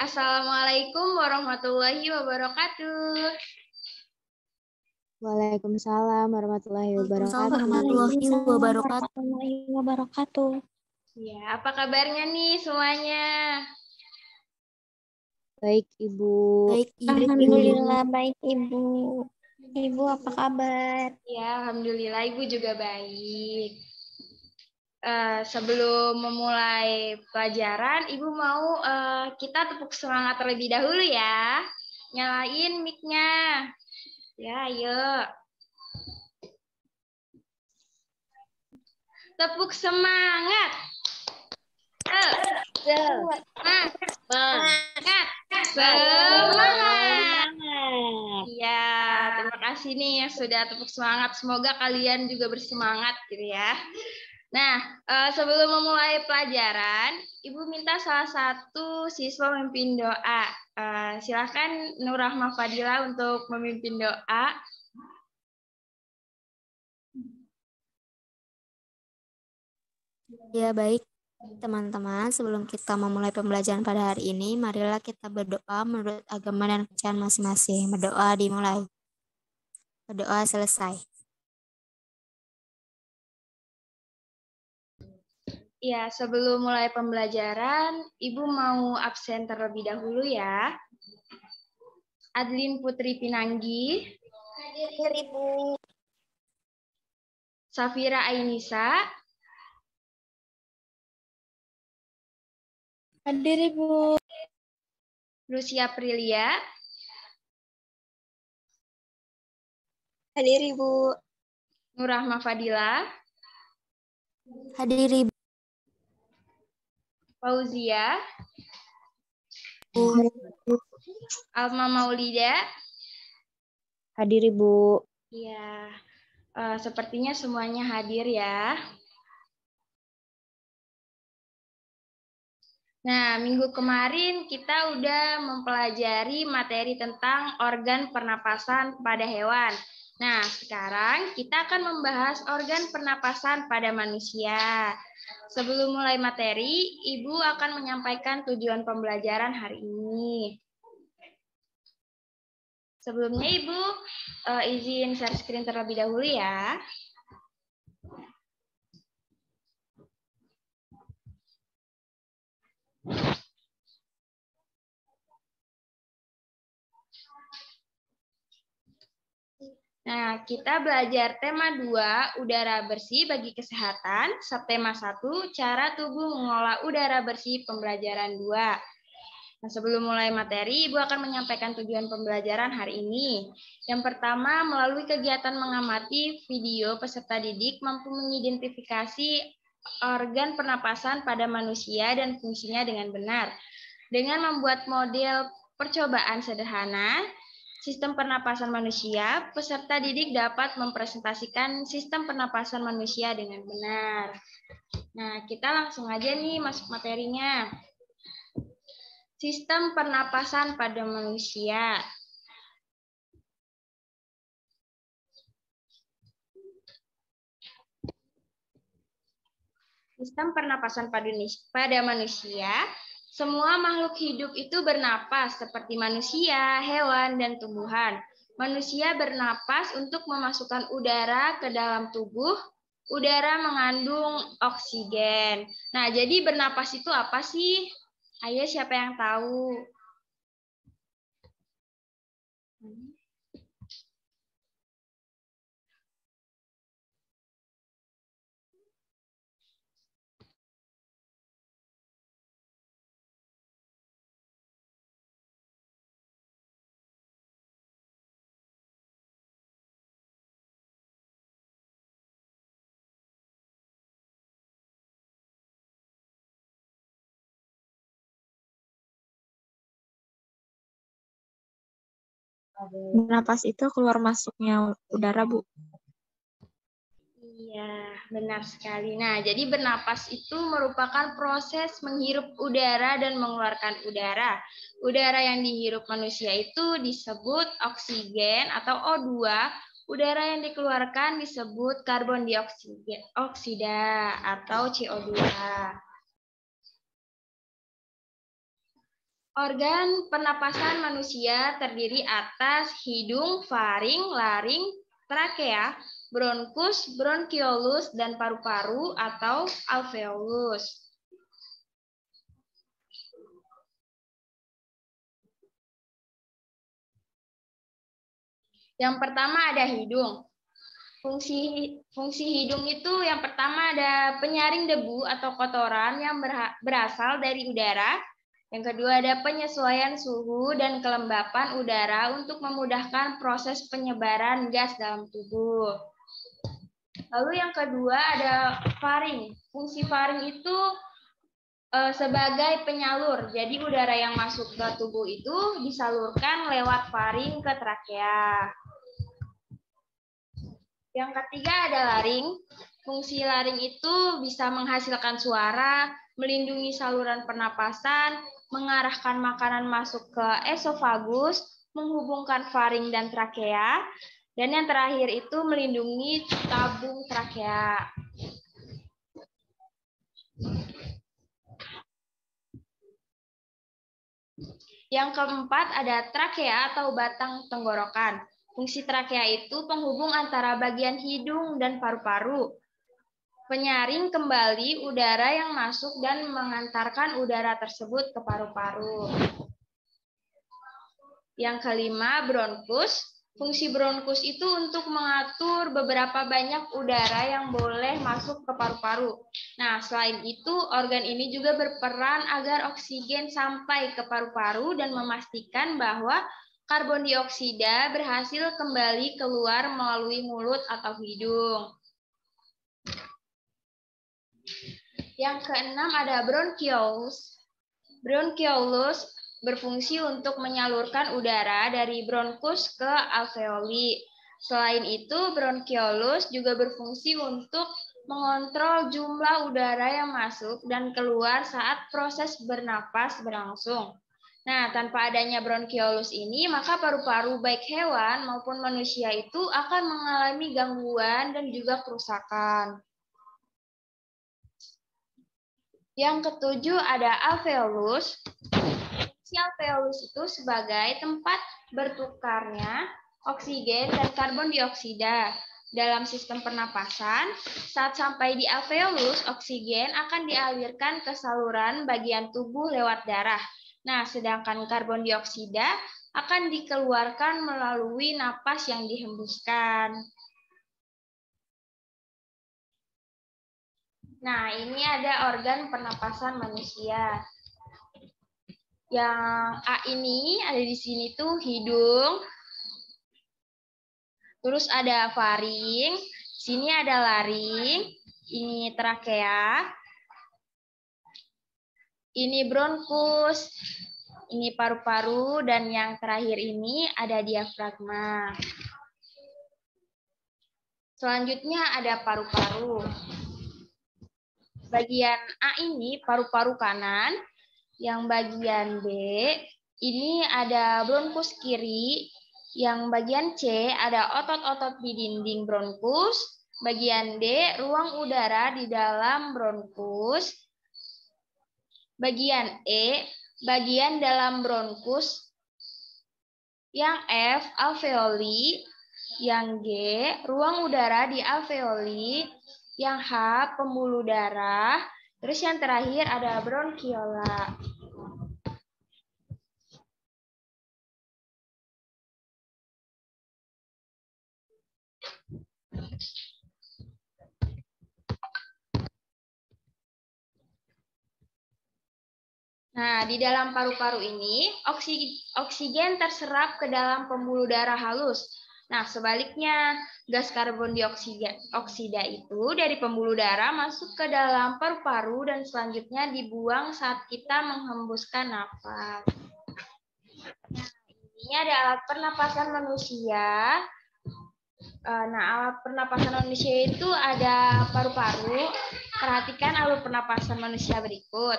Assalamualaikum warahmatullahi wabarakatuh. Waalaikumsalam warahmatullahi wabarakatuh. Ya, apa kabarnya nih semuanya? Baik, Ibu. Baik, Ibu. Alhamdulillah baik, Ibu. Ibu apa kabar? Ya, alhamdulillah Ibu juga baik. Sebelum memulai pelajaran, Ibu mau kita tepuk semangat terlebih dahulu ya. Nyalain mic-nya. Ya, ayo. Tepuk semangat. Semangat. Iya, terima kasih nih yang sudah tepuk semangat. Semoga kalian juga bersemangat gitu ya. Nah, sebelum memulai pelajaran, Ibu minta salah satu siswa memimpin doa. Silakan Nur Rahma Fadila untuk memimpin doa. Ya, baik. Teman-teman, sebelum kita memulai pembelajaran pada hari ini, marilah kita berdoa menurut agama dan kepercayaan masing-masing. Berdoa dimulai. Berdoa selesai. Ya, sebelum mulai pembelajaran, Ibu mau absen terlebih dahulu ya. Adlin Putri Pinanggi. Hadir, Ibu. Safira Ainisa. Hadir, Ibu. Lucia Prilia. Hadir, Ibu. Nur Rahma Fadila. Hadir, Ibu. Fauzia. Alma Maulida. Hadir, Ibu. Iya, sepertinya semuanya hadir ya. Nah, minggu kemarin kita udah mempelajari materi tentang organ pernapasan pada hewan. Nah, sekarang kita akan membahas organ pernapasan pada manusia. Sebelum mulai materi, Ibu akan menyampaikan tujuan pembelajaran hari ini. Sebelumnya Ibu izin share screen terlebih dahulu ya. Nah, kita belajar tema 2, udara bersih bagi kesehatan, subtema 1, cara tubuh mengolah udara bersih pembelajaran 2. Nah, sebelum mulai materi, Ibu akan menyampaikan tujuan pembelajaran hari ini. Yang pertama, melalui kegiatan mengamati video, peserta didik mampu mengidentifikasi organ pernapasan pada manusia dan fungsinya dengan benar. Dengan membuat model percobaan sederhana, sistem pernapasan manusia, peserta didik dapat mempresentasikan sistem pernapasan manusia dengan benar. Nah, kita langsung aja nih masuk materinya. Sistem pernapasan pada manusia. Sistem pernapasan pada manusia, semua makhluk hidup itu bernapas seperti manusia, hewan, dan tumbuhan. Manusia bernapas untuk memasukkan udara ke dalam tubuh. Udara mengandung oksigen. Nah, jadi bernapas itu apa sih? Ayo, siapa yang tahu? Bernapas itu keluar masuknya udara, Bu. Iya, benar sekali. Nah, jadi bernapas itu merupakan proses menghirup udara dan mengeluarkan udara. Udara yang dihirup manusia itu disebut oksigen atau O2. Udara yang dikeluarkan disebut karbon dioksida atau CO2. Organ pernapasan manusia terdiri atas hidung, faring, laring, trakea, bronkus, bronkiolus, dan paru-paru atau alveolus. Yang pertama ada hidung. Fungsi hidung itu yang pertama ada penyaring debu atau kotoran yang berasal dari udara. Yang kedua ada penyesuaian suhu dan kelembapan udara untuk memudahkan proses penyebaran gas dalam tubuh. Lalu yang kedua ada faring. Fungsi faring itu sebagai penyalur. Jadi udara yang masuk ke tubuh itu disalurkan lewat faring ke trakea. Yang ketiga ada laring. Fungsi laring itu bisa menghasilkan suara, melindungi saluran pernapasan, mengarahkan makanan masuk ke esofagus, menghubungkan faring dan trakea, dan yang terakhir itu melindungi tabung trakea. Yang keempat ada trakea atau batang tenggorokan. Fungsi trakea itu penghubung antara bagian hidung dan paru-paru. Penyaring kembali udara yang masuk dan mengantarkan udara tersebut ke paru-paru. Yang kelima, bronkus. Fungsi bronkus itu untuk mengatur beberapa banyak udara yang boleh masuk ke paru-paru. Nah, selain itu, organ ini juga berperan agar oksigen sampai ke paru-paru dan memastikan bahwa karbon dioksida berhasil kembali keluar melalui mulut atau hidung. Yang keenam ada bronkiolus. Bronkiolus berfungsi untuk menyalurkan udara dari bronkus ke alveoli. Selain itu, bronkiolus juga berfungsi untuk mengontrol jumlah udara yang masuk dan keluar saat proses bernapas berlangsung. Nah, tanpa adanya bronkiolus ini, maka paru-paru baik hewan maupun manusia itu akan mengalami gangguan dan juga kerusakan. Yang ketujuh ada alveolus. Fungsi alveolus itu sebagai tempat bertukarnya oksigen dan karbon dioksida. Dalam sistem pernapasan, saat sampai di alveolus, oksigen akan dialirkan ke saluran bagian tubuh lewat darah. Nah, sedangkan karbon dioksida akan dikeluarkan melalui napas yang dihembuskan. Nah, ini ada organ pernapasan manusia. Yang A ini ada di sini tuh hidung. Terus ada faring, sini ada laring, ini trakea, ini bronkus, ini paru-paru, dan yang terakhir ini ada diafragma. Selanjutnya ada paru-paru. Bagian A ini paru-paru kanan, yang bagian B ini ada bronkus kiri, yang bagian C ada otot-otot di dinding bronkus, bagian D ruang udara di dalam bronkus, bagian E bagian dalam bronkus, yang F alveoli, yang G ruang udara di alveoli, yang H pembuluh darah, terus yang terakhir ada bronchiola. Nah, di dalam paru-paru ini, oksigen terserap ke dalam pembuluh darah halus. Nah, sebaliknya, gas karbon dioksida itu dari pembuluh darah masuk ke dalam paru-paru dan selanjutnya dibuang saat kita menghembuskan napas. Nah, ini ada alat pernapasan manusia. Nah, alat pernapasan manusia itu ada paru-paru. Perhatikan alur pernapasan manusia berikut.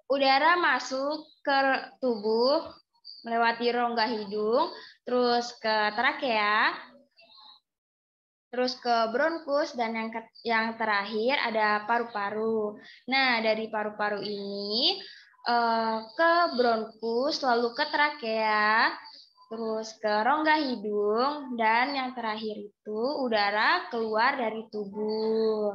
Udara masuk ke tubuh melewati rongga hidung, terus ke trakea, terus ke bronkus, dan yang terakhir ada paru-paru. Nah, dari paru-paru ini ke bronkus, lalu ke trakea, terus ke rongga hidung, dan yang terakhir itu udara keluar dari tubuh.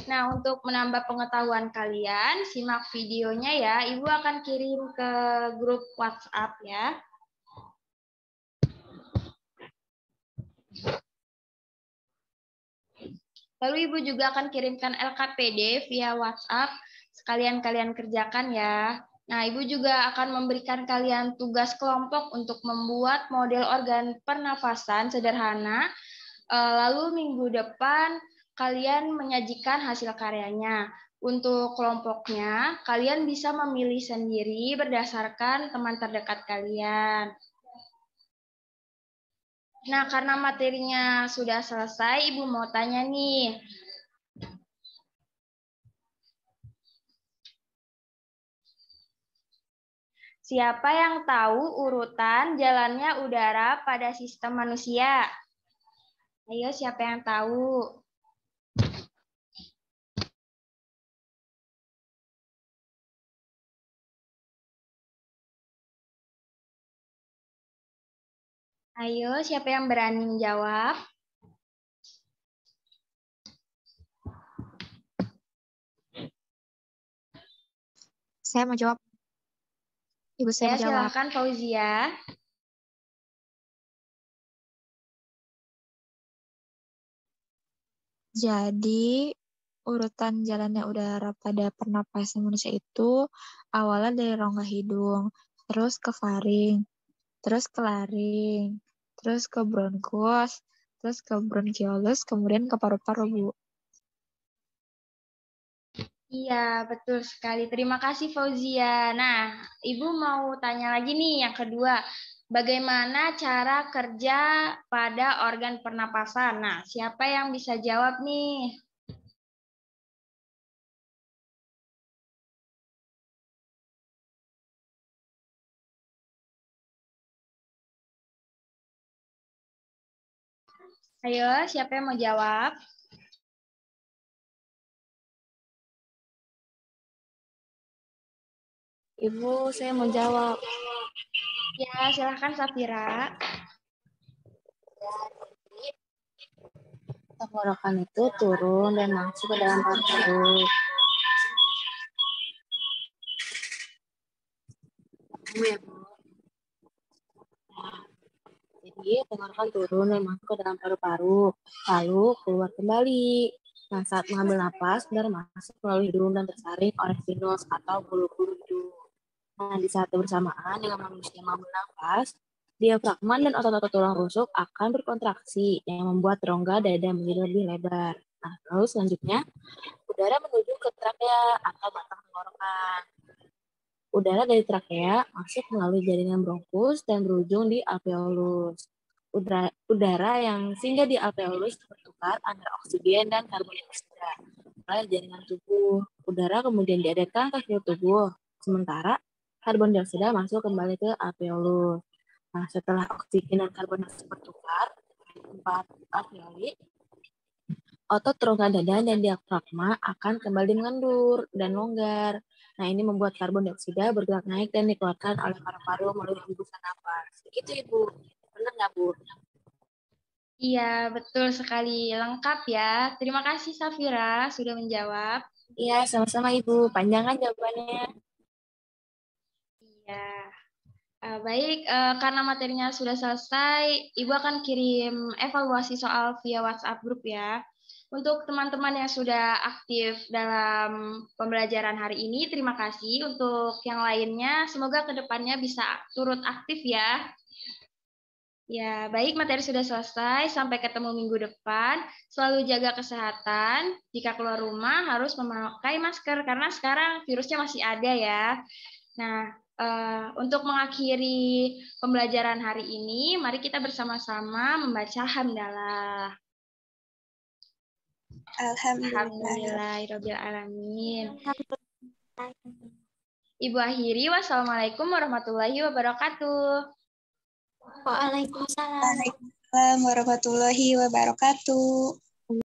Nah, untuk menambah pengetahuan kalian, simak videonya ya. Ibu akan kirim ke grup WhatsApp ya. Lalu Ibu juga akan kirimkan LKPD via WhatsApp. Sekalian kalian kerjakan ya. Nah, Ibu juga akan memberikan kalian tugas kelompok untuk membuat model organ pernafasan sederhana. Lalu minggu depan kalian menyajikan hasil karyanya. Untuk kelompoknya, kalian bisa memilih sendiri berdasarkan teman terdekat kalian. Nah, karena materinya sudah selesai, Ibu mau tanya nih. Siapa yang tahu urutan jalannya udara pada sistem manusia? Ayo, siapa yang tahu? Ayo, siapa yang berani menjawab? Saya mau jawab. Ibu saya mau jawab. Silakan Fauzia. Jadi, urutan jalannya udara pada pernapasan manusia itu awalnya dari rongga hidung, terus ke faring, terus ke laring, terus ke bronkus, terus ke bronkiolus, kemudian ke paru-paru, Bu. Iya, betul sekali. Terima kasih Fauzia. Nah, Ibu mau tanya lagi nih yang kedua. Bagaimana cara kerja pada organ pernapasan? Nah, siapa yang bisa jawab nih? Ayo, siapa yang mau jawab? Ibu, saya mau jawab. Ya, silahkan Safira. Tenggorokan itu turun dan masuk ke dalam paru-paru. Ya, Bu. Jadi, tenggorokan turun dan masuk ke dalam paru-paru, lalu keluar kembali. Nah, saat mengambil napas, udara masuk melalui hidung dan tersaring oleh sinus atau bulu-bulu hidung. Nah, di saat bersamaan dengan manusia mengambil napas, diafragma dan otot-otot tulang rusuk akan berkontraksi yang membuat rongga dada menjadi lebih lebar. Nah, lalu selanjutnya, udara menuju ke trakea atau batang tenggorokan. Udara dari trakea masuk melalui jaringan bronkus dan berujung di alveolus. Udara yang singgah di alveolus bertukar antara oksigen dan karbon dioksida oleh jaringan tubuh. Udara kemudian diedarkan ke seluruh tubuh. Sementara karbon dioksida masuk kembali ke alveolus. Nah, setelah oksigen dan karbon dioksida bertukar di tempat alveoli, otot rongga dada dan diafragma akan kembali mengendur dan longgar. Nah, ini membuat karbon dioksida bergerak naik dan dikeluarkan oleh paru-paru melalui hembusan napas. Begitu, Ibu. Benar nggak, Bu? Iya, betul sekali. Lengkap ya. Terima kasih Safira sudah menjawab. Iya, sama-sama, Ibu. Panjang kan jawabannya? Iya. Baik, karena materinya sudah selesai, Ibu akan kirim evaluasi soal via WhatsApp grup ya. Untuk teman-teman yang sudah aktif dalam pembelajaran hari ini, terima kasih. Untuk yang lainnya, semoga kedepannya bisa turut aktif ya. Ya, baik, materi sudah selesai. Sampai ketemu minggu depan. Selalu jaga kesehatan. Jika keluar rumah harus memakai masker, karena sekarang virusnya masih ada ya. Nah, untuk mengakhiri pembelajaran hari ini, mari kita bersama-sama membaca hamdalah. Alhamdulillahirrahmanirrahim. Ibu akhiri, wassalamualaikum warahmatullahi wabarakatuh. Waalaikumsalam. Waalaikumsalam warahmatullahi wabarakatuh.